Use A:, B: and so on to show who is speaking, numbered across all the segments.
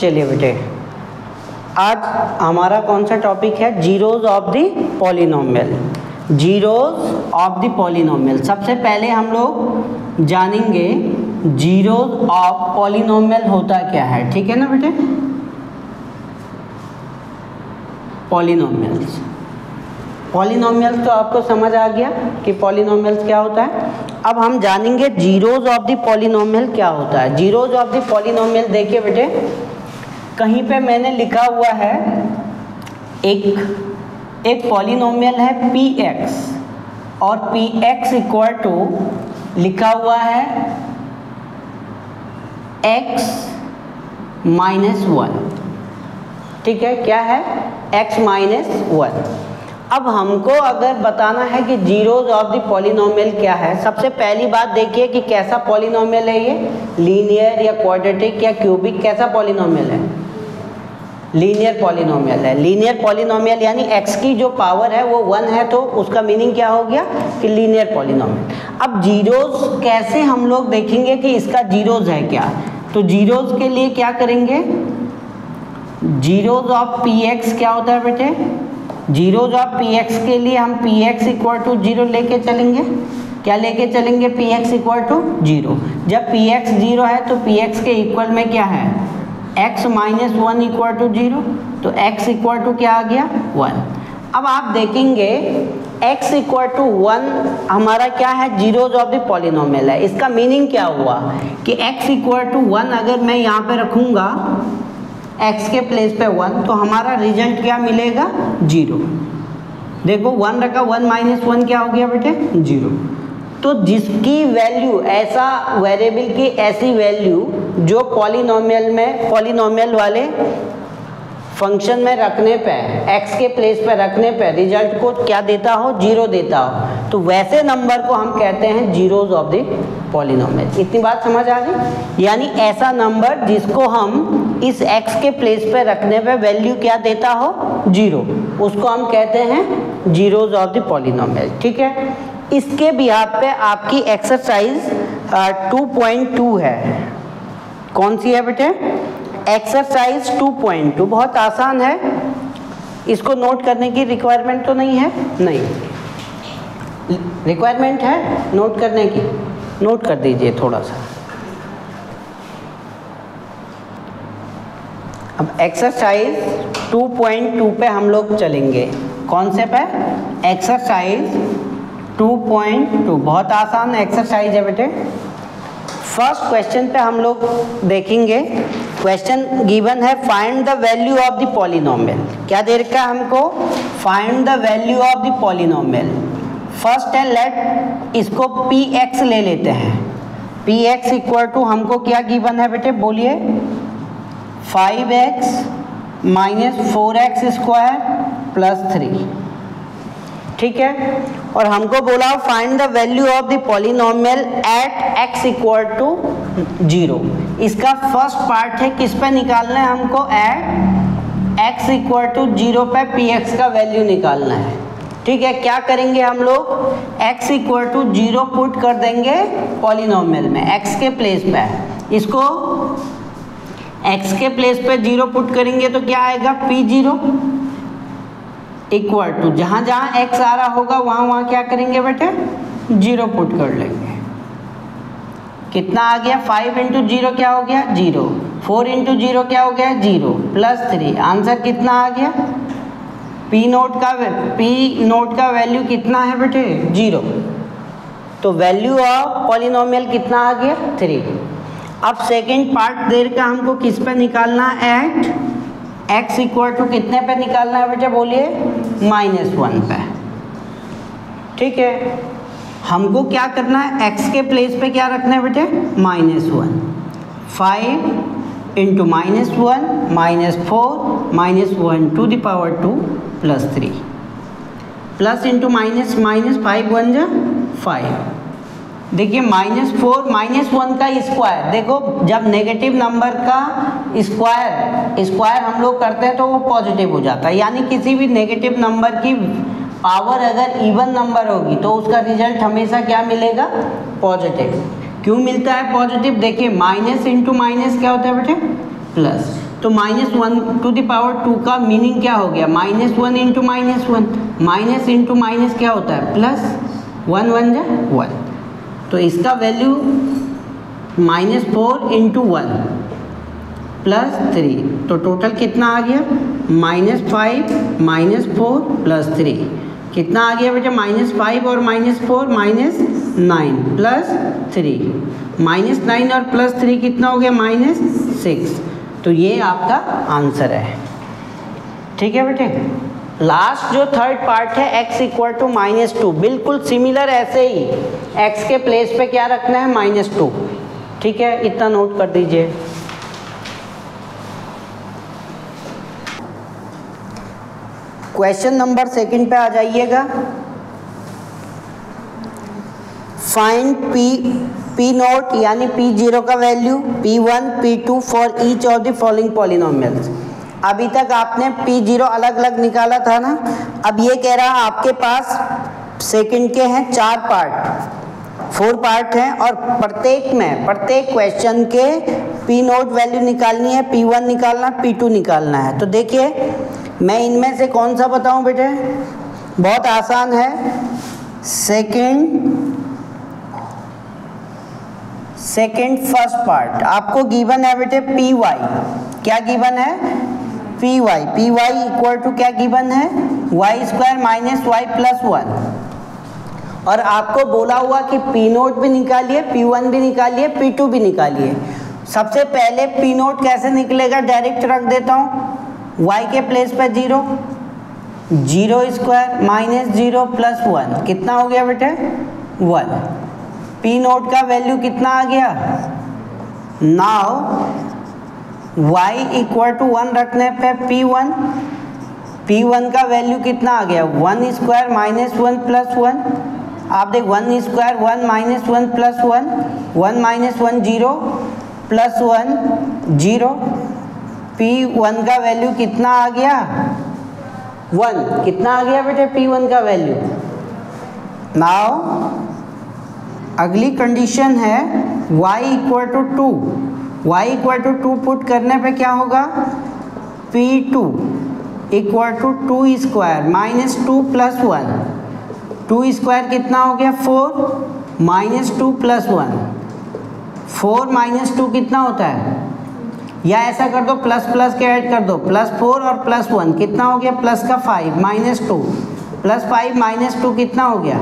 A: चलिए बेटे, आज हमारा कौन सा टॉपिक है? Zeros of the polynomial. Zeros of the polynomial. सबसे पहले हम लोग जानेंगे जीरोज ऑफ पॉलिनोमियल होता क्या है, ठीक है ना बेटे? पॉलिनोमियल्स, पॉलिनोमियल्स तो आपको समझ आ गया कि पॉलिनोमियल्स क्या होता है। अब हम जानेंगे जीरोज ऑफ द पॉलिनोमियल क्या होता है। जीरोज ऑफ द पॉलिनोमियल देखिए बेटे, कहीं पे मैंने लिखा हुआ है एक पॉलिनोमियल है px और px इक्वल टू लिखा हुआ है x माइनस 1, ठीक है? क्या है? x minus 1। अब हमको अगर बताना है कि जीरोज ऑफ द पॉलिनोमियल क्या है, सबसे पहली बात देखिए कि कैसा पॉलिनोमियल है ये, लीनियर या क्वाड्रेटिक या क्यूबिक, कैसा पॉलिनोमियल है? लीनियर पॉलिनोमियल है। लीनियर पॉलिनोमियल यानी x की जो पावर है वो 1 है, तो उसका मीनिंग क्या हो गया कि लीनियर पॉलिनोमियल। अब जीरोज कैसे हम लोग देखेंगे कि इसका जीरोज है क्या, तो जीरोज के लिए क्या करेंगे? जीरोज ऑफ px क्या होता है बेटे? जीरोज ऑफ px के लिए हम px इक्वल टू 0 लेके चलेंगे। क्या लेके चलेंगे? px equal to 0। जब px 0 है तो px के इक्वल में क्या है? x माइनस 1 इक्वल टू 0, तो x इक्वल टू क्या आ गया? 1। अब आप देखेंगे x इक्वल टू 1 हमारा क्या है? जीरोज ऑफ द पॉलिनोमियल है। इसका मीनिंग क्या हुआ कि x इक्वल टू 1 अगर मैं यहाँ पे रखूँगा x के प्लेस पे 1, तो हमारा रिजल्ट क्या मिलेगा? 0। देखो 1 रखा, 1 माइनस 1 क्या हो गया बेटे? 0। तो जिसकी वैल्यू, ऐसा वेरिएबल की ऐसी वैल्यू जो पॉलिनोमियल वाले फंक्शन में रखने पे, x के प्लेस पे रखने पे रिजल्ट को क्या देता हो? 0 देता हो, तो वैसे नंबर को हम कहते हैं जीरोज ऑफ द पॉलिनोमियल। इतनी बात समझ आ गई? यानी ऐसा नंबर जिसको हम इस x के प्लेस पे रखने पे वैल्यू क्या देता हो? 0, उसको हम कहते हैं जीरोज ऑफ द पॉलिनोमियल, ठीक है? इसके बिहाफ पे आपकी एक्सरसाइज 2.2 है। कौन सी है बेटे? एक्सरसाइज 2.2। बहुत आसान है, इसको नोट करने की रिक्वायरमेंट तो नहीं है? नहीं रिक्वायरमेंट है नोट करने की, नोट कर दीजिए थोड़ा सा। अब एक्सरसाइज 2.2 पे हम लोग चलेंगे। कौन से पे? एक्सरसाइज 2.2। बहुत आसान एक्सरसाइज है बेटे। फर्स्ट क्वेश्चन पे हम लोग देखेंगे। क्वेश्चन गिवन है find the value of the polynomial. क्या दे रखा है हमको? Find the value of the polynomial. First है लेट इसको px ले लेते हैं। px इक्वल टू हमको क्या गिवन है बेटे? बोलिए 5x minus 4x square plus 3, ठीक है? और हमको बोला find the value of the polynomial at x equal to 0। इसका फर्स्ट पार्ट है किस पे निकालना है हमको? एट x इक्वल टू 0 पे px का वैल्यू निकालना है, ठीक है? क्या करेंगे हम लोग? x इक्वल टू 0 पुट कर देंगे पॉलिनोमियल में, x के प्लेस पे। इसको x के प्लेस पे 0 पुट करेंगे तो क्या आएगा? p0 इक्वल टू जहाँ जहाँ x आ रहा होगा वहाँ वहाँ क्या करेंगे बेटे? 0 पुट कर लेंगे। कितना आ गया? 5 इंटू 0 क्या हो गया? 0। 4 इंटू 0 क्या हो गया? 0 प्लस 3। आंसर कितना आ गया? p नोट का वैल्यू कितना है बेटे? 0। तो वैल्यू ऑफ पॉलिनोमियल कितना आ गया? 3। अब सेकेंड पार्ट देर का हमको किस पे निकालना? एट x इक्वल टू कितने पे निकालना है बेटे? बोलिए -1 पे, ठीक है? हमको क्या करना है? x के प्लेस पे क्या रखना है बेटे? -1। 5 into -1 -4 -1 to the power 2 plus 3 plus into minus 5 1 जा 5। देखिए -4 -1 का स्क्वायर, देखो जब नेगेटिव नंबर का स्क्वायर हम लोग करते हैं तो वो पॉजिटिव हो जाता है, यानी किसी भी नेगेटिव नंबर की पावर अगर इवन नंबर होगी तो उसका रिजल्ट हमेशा क्या मिलेगा, पॉजिटिव। क्यों मिलता है पॉजिटिव, देखिए माइनस इंटू माइनस क्या होता है बेटे, प्लस। तो -1/2 का मीनिंग क्या हो गया, -1 इंटू -1, माइनस इंटू माइनस क्या होता है प्लस, 1 1 जा 1। तो इसका वैल्यू -4 इंटू 1 प्लस 3, तो टोटल कितना आ गया, -5 -4 प्लस 3 कितना आ गया बेटा, -5 और -4 -9 प्लस 3, -9 और प्लस 3 कितना हो गया, -6। तो ये आपका आंसर है। ठीक है बेटे। लास्ट जो थर्ड पार्ट है x इक्वल टू -2, बिल्कुल सिमिलर ऐसे ही x के प्लेस पे क्या रखना है, -2। ठीक है, इतना नोट कर दीजिए। क्वेश्चन नंबर 2 पे आ जाइएगा। फाइंड पी नोट यानी P0 का value, P1 P2 for each of the following polynomials. अभी तक आपने P0 अलग अलग निकाला था ना, अब ये कह रहा है आपके पास सेकंड के हैं 4 पार्ट, 4 पार्ट हैं और प्रत्येक क्वेश्चन के P नोट वैल्यू निकालनी है, P1 निकालना, P2 निकालना है। तो देखिए मैं इनमें से कौन सा बताऊं बेटे, बहुत आसान है। सेकंड फर्स्ट पार्ट आपको गिवन है बेटे पी वाई, क्या गिवन है, पी वाई इक्वल टू क्या गिवन है, y² माइनस वाई प्लस 1। और आपको बोला हुआ कि पी नोट भी निकालिए, P1 भी निकालिए, P2 भी निकालिए। सबसे पहले पी नोट कैसे निकलेगा, डायरेक्ट रख देता हूँ, y के प्लेस पे 0, 0² माइनस 0 प्लस 1 कितना हो गया बेटे 1। पी नोट का वैल्यू कितना आ गया, नाउ y इक्वल टू 1 रखने पे P1 का वैल्यू कितना आ गया, 1² माइनस 1 प्लस 1। आप देख 1² 1 minus 1 plus 1, 1 minus 1 0 plus 1 0। P1 का वैल्यू कितना आ गया, 1। कितना आ गया बेटे P1 का वैल्यू। नाउ अगली कंडीशन है y equal to 2, y equal to 2 put करने पे क्या होगा, P2 equal to 2² minus 2 plus 1, 2² कितना हो गया 4 माइनस 2 प्लस 1, 4 माइनस 2 कितना होता है, या ऐसा कर दो प्लस प्लस के ऐड कर दो, +4 और +1 कितना हो गया, प्लस का 5 माइनस 2 प्लस 5 माइनस 2 कितना हो गया।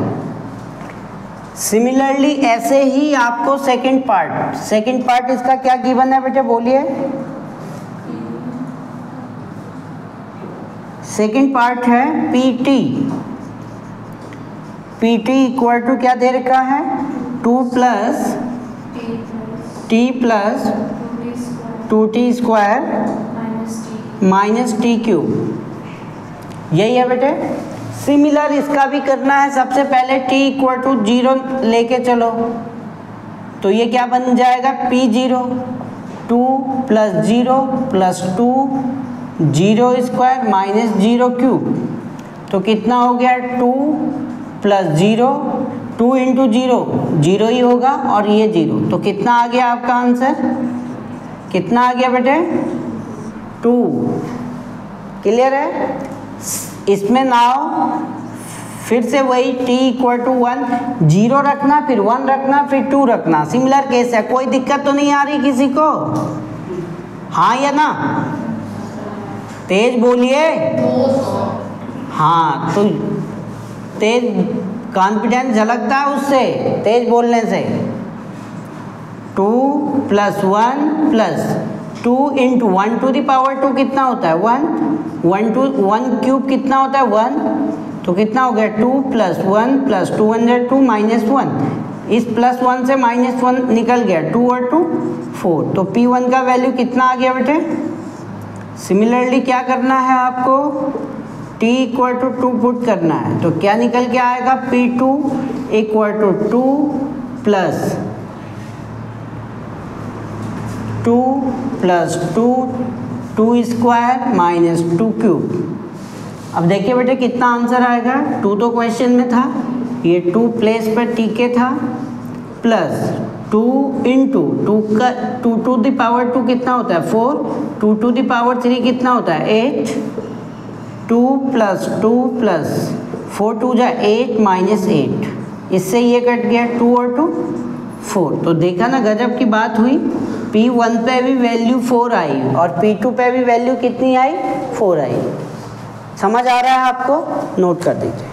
A: सिमिलरली ऐसे ही आपको सेकंड पार्ट इसका क्या गिवन है बेटे बोलिए, सेकंड पार्ट है PT इक्वल टू क्या दे रखा है, 2 plus t plus 2t² minus t³। यही है बेटे। सिमिलर इसका भी करना है, सबसे पहले t इक्वल टू 0 लेके चलो, तो ये क्या बन जाएगा P0, 2 प्लस 0 प्लस 2 0² माइनस 0³। तो कितना हो गया 2 प्लस 0, 2 इंटू 0 ही होगा और ये 0, तो कितना आ गया आपका आंसर, कितना आ गया बेटे 2। क्लियर है। इसमें नाउ फिर से वही t इक्वल टू 1, 0 रखना, फिर 1 रखना, फिर 2 रखना। सिमिलर केस है, कोई दिक्कत तो नहीं आ रही किसी को, हाँ या ना, तेज बोलिए, हाँ तो तेज कॉन्फिडेंस झलकता है उससे, तेज बोलने से। 2 plus 1 plus 2 into 1 to the power 2 कितना होता है 1 क्यूब कितना होता है 1, तो कितना हो गया 2 प्लस 1 प्लस 2 1 2 माइनस 1, इस प्लस 1 से माइनस 1 निकल गया, 2 और 2 4। तो P1 का वैल्यू कितना आ गया बेटे। सिमिलरली क्या करना है आपको, t इक्वल टू 2 पुट करना है, तो क्या निकल के आएगा P2 equal to 2 plus 2 plus 2 2² minus 2³ अब देखिए बेटे कितना आंसर आएगा, 2 तो क्वेश्चन में था, ये 2 प्लेस पर टीके था, प्लस 2 इंटू 2 का 2 टू द पावर 2 कितना होता है 4, 2 टू द पावर 3 कितना होता है 8, 2 प्लस 2 प्लस 4 2 जा 8 माइनस 8, इससे ये कट गया 2 और 2 4। तो देखा ना गजब की बात हुई, P1 पे भी वैल्यू 4 आई और P2 पे भी वैल्यू कितनी आई 4 आई। समझ आ रहा है आपको, नोट कर दीजिए।